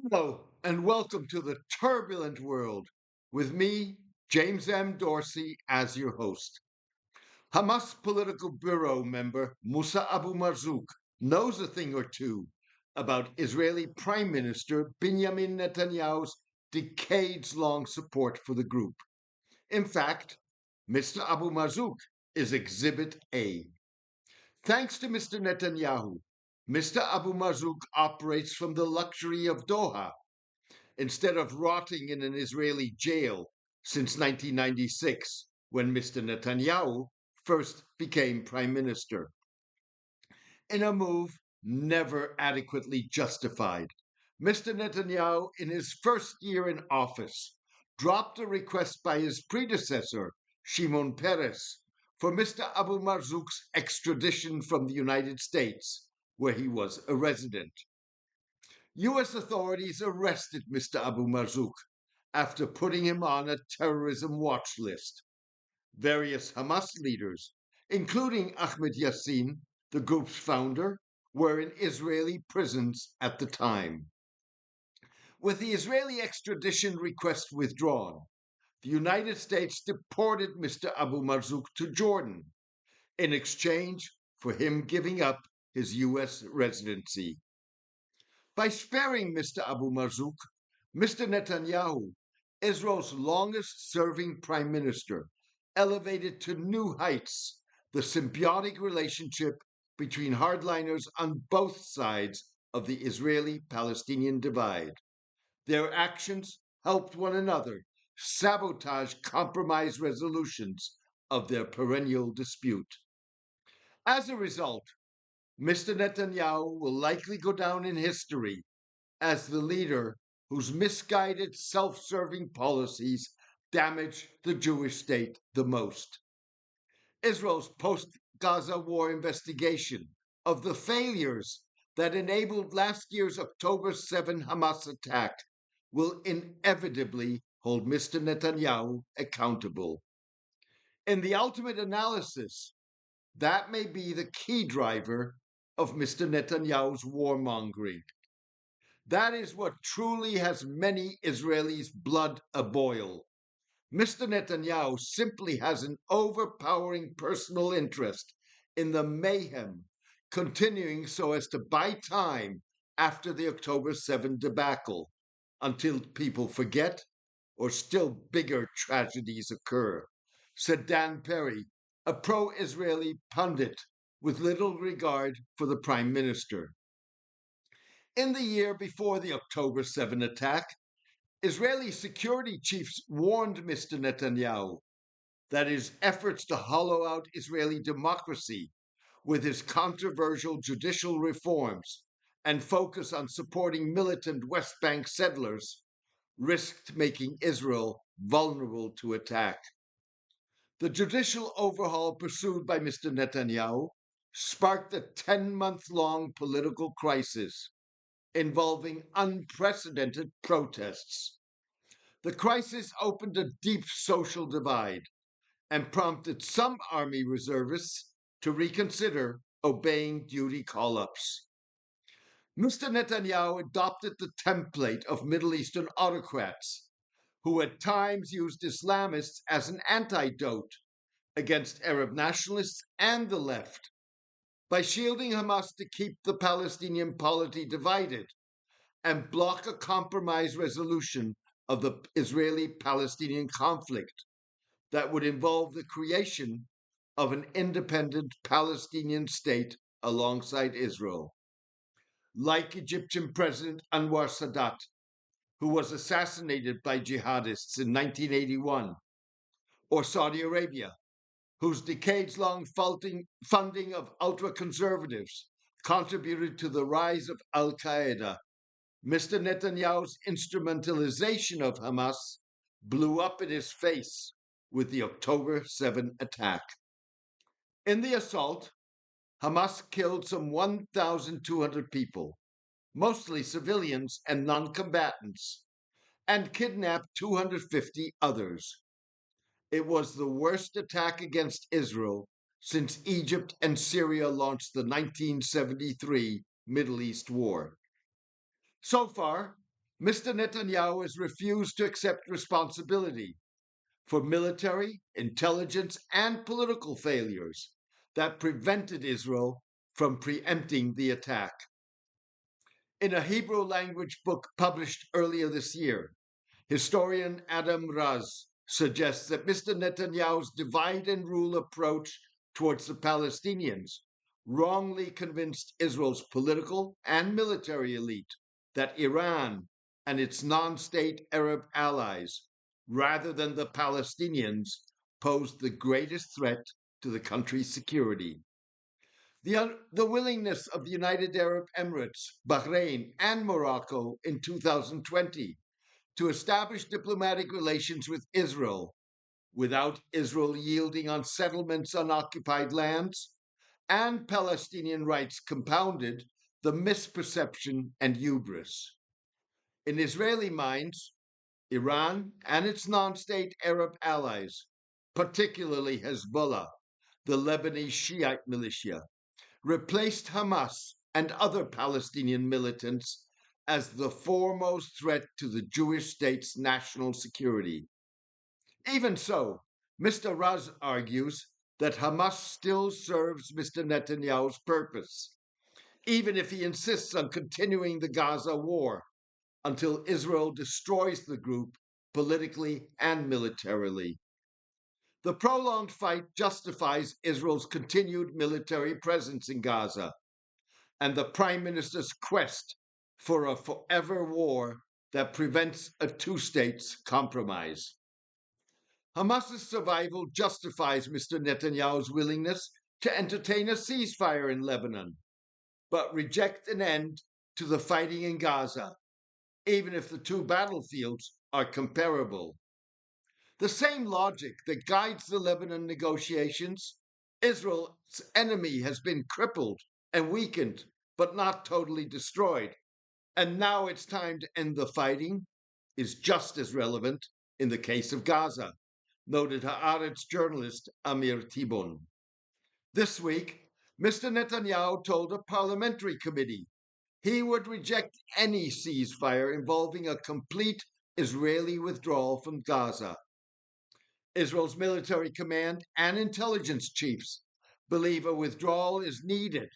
Hello, and welcome to the turbulent world with me, James M. Dorsey, as your host. Hamas Political Bureau member Musa Abu Marzouk knows a thing or two about Israeli Prime Minister Binyamin Netanyahu's decades long support for the group. In fact, Mr. Abu Marzouk is Exhibit A. Thanks to Mr. Netanyahu, Mr. Abu Marzouk operates from the luxury of Doha instead of rotting in an Israeli jail since 1996, when Mr. Netanyahu first became prime minister. In a move never adequately justified, Mr. Netanyahu, in his first year in office, dropped a request by his predecessor, Shimon Peres, for Mr. Abu Marzouk's extradition from the United States, where he was a resident. U.S. authorities arrested Mr. Abu Marzouk after putting him on a terrorism watch list. Various Hamas leaders, including Ahmed Yassin, the group's founder, were in Israeli prisons at the time. With the Israeli extradition request withdrawn, the United States deported Mr. Abu Marzouk to Jordan in exchange for him giving up his U.S. residency. By sparing Mr. Abu Marzouk, Mr. Netanyahu, Israel's longest serving prime minister, elevated to new heights the symbiotic relationship between hardliners on both sides of the Israeli Palestinian divide. Their actions helped one another sabotage compromise resolutions of their perennial dispute. As a result, Mr. Netanyahu will likely go down in history as the leader whose misguided, self serving policies damage the Jewish state the most. Israel's post Gaza war investigation of the failures that enabled last year's October 7 Hamas attack will inevitably hold Mr. Netanyahu accountable. In the ultimate analysis, that may be the key driver of Mr. Netanyahu's warmongering. That is what truly has many Israelis' blood aboil. Mr. Netanyahu simply has an overpowering personal interest in the mayhem continuing so as to buy time after the October 7 debacle until people forget or still bigger tragedies occur, said Dan Perry, a pro Israeli pundit with little regard for the prime minister. In the year before the October 7 attack, Israeli security chiefs warned Mr. Netanyahu that his efforts to hollow out Israeli democracy with his controversial judicial reforms and focus on supporting militant West Bank settlers risked making Israel vulnerable to attack. The judicial overhaul pursued by Mr. Netanyahu sparked a 10-month-long political crisis involving unprecedented protests. The crisis opened a deep social divide and prompted some army reservists to reconsider obeying duty call ups. Mr. Netanyahu adopted the template of Middle Eastern autocrats, who at times used Islamists as an antidote against Arab nationalists and the left by shielding Hamas to keep the Palestinian polity divided and block a compromise resolution of the Israeli Palestinian conflict that would involve the creation of an independent Palestinian state alongside Israel. Like Egyptian President Anwar Sadat, who was assassinated by jihadists in 1981, or Saudi Arabia, whose decades long funding of ultra conservatives contributed to the rise of Al Qaeda. Mr. Netanyahu's instrumentalization of Hamas blew up in his face with the October 7 attack. In the assault, Hamas killed some 1,200 people, mostly civilians and non combatants, and kidnapped 250 others. It was the worst attack against Israel since Egypt and Syria launched the 1973 Middle East War. So far, Mr. Netanyahu has refused to accept responsibility for military, intelligence, and political failures that prevented Israel from preempting the attack. In a Hebrew language book published earlier this year, historian Adam Raz suggests that Mr. Netanyahu's divide and rule approach towards the Palestinians wrongly convinced Israel's political and military elite that Iran and its non state Arab allies, rather than the Palestinians, posed the greatest threat to the country's security. The willingness of the United Arab Emirates, Bahrain, and Morocco in 2020 to establish diplomatic relations with Israel without Israel yielding on settlements on occupied lands and Palestinian rights compounded the misperception and hubris. In Israeli minds, Iran and its non state Arab allies, particularly Hezbollah, the Lebanese Shiite militia, replaced Hamas and other Palestinian militants as the foremost threat to the Jewish state's national security. Even so, Mr. Raz argues that Hamas still serves Mr. Netanyahu's purpose, even if he insists on continuing the Gaza war until Israel destroys the group politically and militarily. The prolonged fight justifies Israel's continued military presence in Gaza and the Prime Minister's quest for a forever war that prevents a two-states compromise. Hamas's survival justifies Mr. Netanyahu's willingness to entertain a ceasefire in Lebanon, but reject an end to the fighting in Gaza, even if the two battlefields are comparable. The same logic that guides the Lebanon negotiations, Israel's enemy has been crippled and weakened, but not totally destroyed. And now it's time to end the fighting, is just as relevant in the case of Gaza, noted Haaretz journalist Amir Tibon. This week, Mr. Netanyahu told a parliamentary committee he would reject any ceasefire involving a complete Israeli withdrawal from Gaza. Israel's military command and intelligence chiefs believe a withdrawal is needed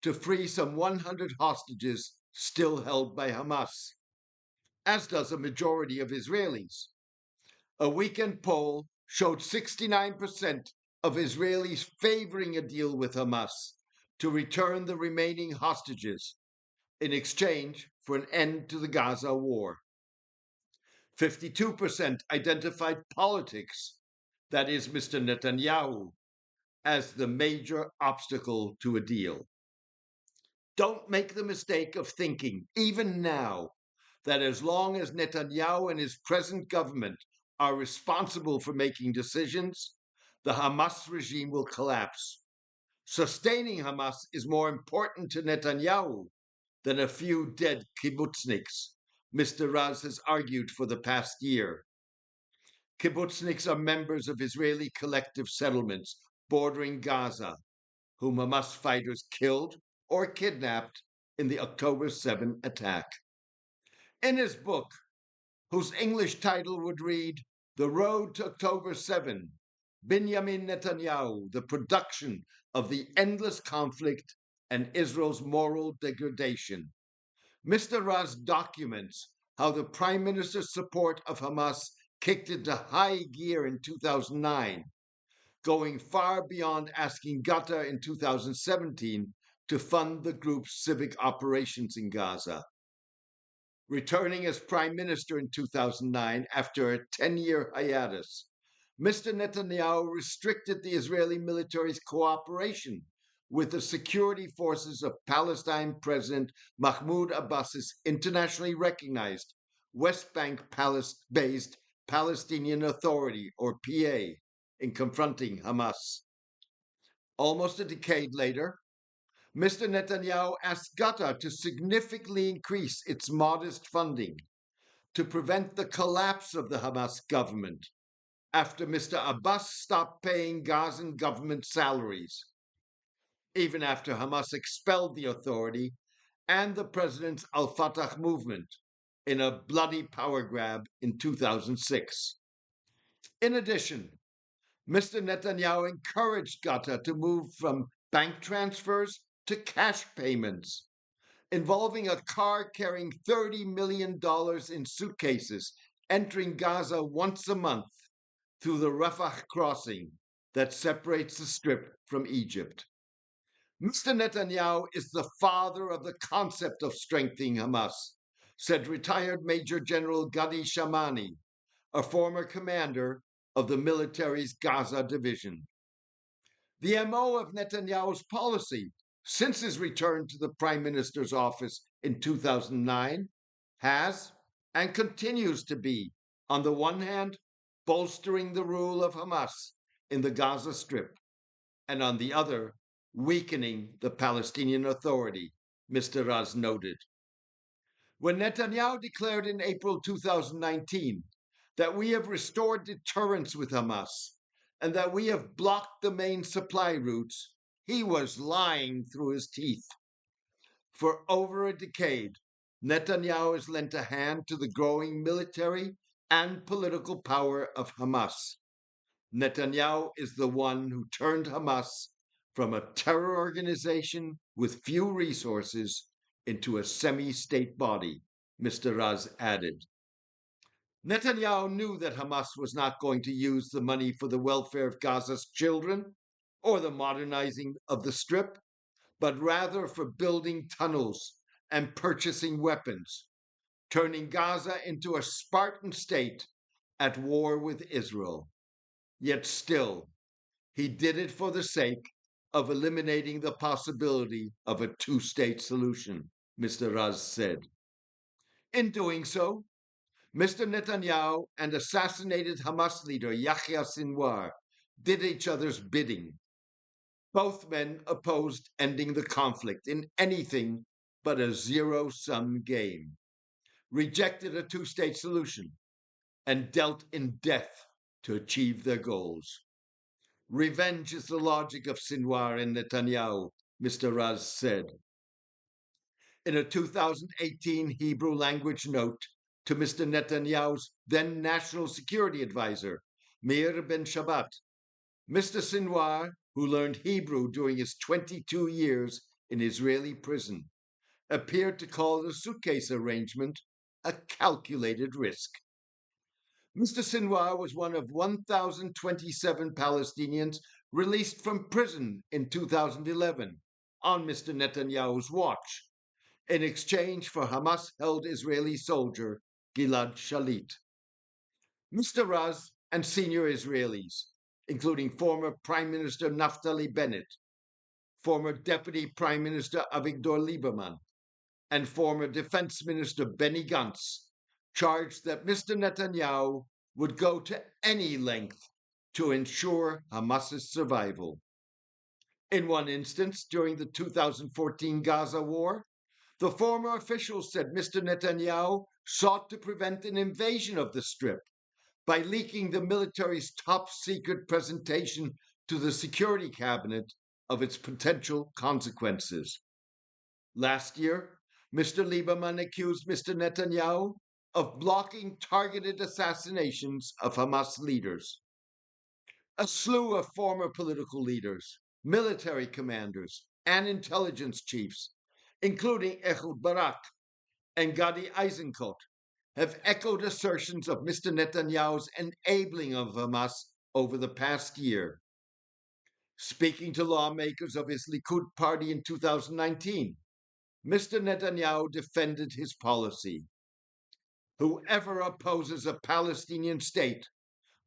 to free some 100 hostages still held by Hamas, as does a majority of Israelis. A weekend poll showed 69% of Israelis favoring a deal with Hamas to return the remaining hostages in exchange for an end to the Gaza war. 52% identified politics, that is, Mr. Netanyahu, as the major obstacle to a deal. Don't make the mistake of thinking, even now, that as long as Netanyahu and his present government are responsible for making decisions, the Hamas regime will collapse. Sustaining Hamas is more important to Netanyahu than a few dead kibbutzniks, Mr. Raz has argued for the past year. Kibbutzniks are members of Israeli collective settlements bordering Gaza, whom Hamas fighters killed or kidnapped in the October 7 attack. In his book, whose English title would read The Road to October 7, Binyamin Netanyahu, The Production of the Endless Conflict and Israel's Moral Degradation, Mr. Raz documents how the Prime Minister's support of Hamas kicked into high gear in 2009, going far beyond asking Qatar in 2017 to fund the group's civic operations in Gaza. Returning as Prime Minister in 2009 after a 10-year hiatus, Mr. Netanyahu restricted the Israeli military's cooperation with the security forces of Palestine President Mahmoud Abbas's internationally recognized West Bank-based Palestinian Authority, or PA, in confronting Hamas. Almost a decade later, Mr. Netanyahu asked Qatar to significantly increase its modest funding to prevent the collapse of the Hamas government after Mr. Abbas stopped paying Gazan government salaries, even after Hamas expelled the authority and the president's al-Fatah movement, in a bloody power grab in 2006. In addition, Mr. Netanyahu encouraged Qatar to move from bank transfers to cash payments, involving a car carrying $30 million in suitcases entering Gaza once a month through the Rafah crossing that separates the Strip from Egypt. Mr. Netanyahu is the father of the concept of strengthening Hamas, said retired Major General Gadi Shamani, a former commander of the military's Gaza division. The MO of Netanyahu's policy since his return to the Prime Minister's office in 2009 has and continues to be, on the one hand, bolstering the rule of Hamas in the Gaza Strip, and on the other, weakening the Palestinian Authority, Mr. Raz noted. When Netanyahu declared in April 2019 that we have restored deterrence with Hamas and that we have blocked the main supply routes, he was lying through his teeth. For over a decade, Netanyahu has lent a hand to the growing military and political power of Hamas. Netanyahu is the one who turned Hamas from a terror organization with few resources into a semi-state body, Mr. Raz added. Netanyahu knew that Hamas was not going to use the money for the welfare of Gaza's children or the modernizing of the Strip, but rather for building tunnels and purchasing weapons, turning Gaza into a Spartan state at war with Israel. Yet still, he did it for the sake of eliminating the possibility of a two-state solution, Mr. Raz said. In doing so, Mr. Netanyahu and assassinated Hamas leader Yahya Sinwar did each other's bidding. Both men opposed ending the conflict in anything but a zero-sum game, rejected a two-state solution, and dealt in death to achieve their goals. Revenge is the logic of Sinwar and Netanyahu, Mr. Raz said. In a 2018 Hebrew language note to Mr. Netanyahu's then National Security Advisor, Meir Ben Shabbat, Mr. Sinwar, who learned Hebrew during his 22 years in Israeli prison, appeared to call the suitcase arrangement a calculated risk. Mr. Sinwar was one of 1,027 Palestinians released from prison in 2011 on Mr. Netanyahu's watch, in exchange for Hamas-held Israeli soldier Gilad Shalit. Mr. Raz and senior Israelis, including former Prime Minister Naftali Bennett, former Deputy Prime Minister Avigdor Lieberman, and former Defense Minister Benny Gantz, charged that Mr. Netanyahu would go to any length to ensure Hamas's survival. In one instance, during the 2014 Gaza war, the former officials said Mr. Netanyahu sought to prevent an invasion of the Strip by leaking the military's top-secret presentation to the Security Cabinet of its potential consequences. Last year, Mr. Lieberman accused Mr. Netanyahu of blocking targeted assassinations of Hamas leaders. A slew of former political leaders, military commanders, and intelligence chiefs, including Ehud Barak and Gadi Eisenkot, have echoed assertions of Mr. Netanyahu's enabling of Hamas over the past year. Speaking to lawmakers of his Likud party in 2019, Mr. Netanyahu defended his policy. Whoever opposes a Palestinian state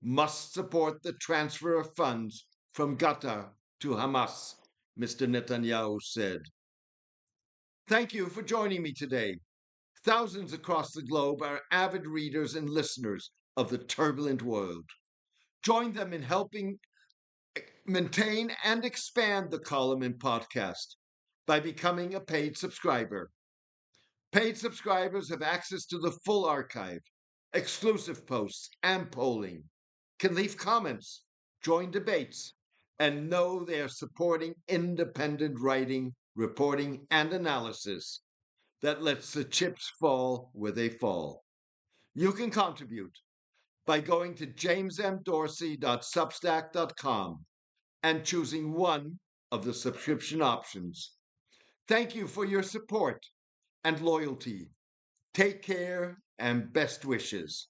must support the transfer of funds from Qatar to Hamas, Mr. Netanyahu said. Thank you for joining me today. Thousands across the globe are avid readers and listeners of the turbulent world. Join them in helping maintain and expand the column and podcast by becoming a paid subscriber. Paid subscribers have access to the full archive, exclusive posts, and polling, can leave comments, join debates, and know they are supporting independent writing, reporting, and analysis. that lets the chips fall where they fall. You can contribute by going to jamesmdorsey.substack.com and choosing one of the subscription options. Thank you for your support and loyalty. Take care and best wishes.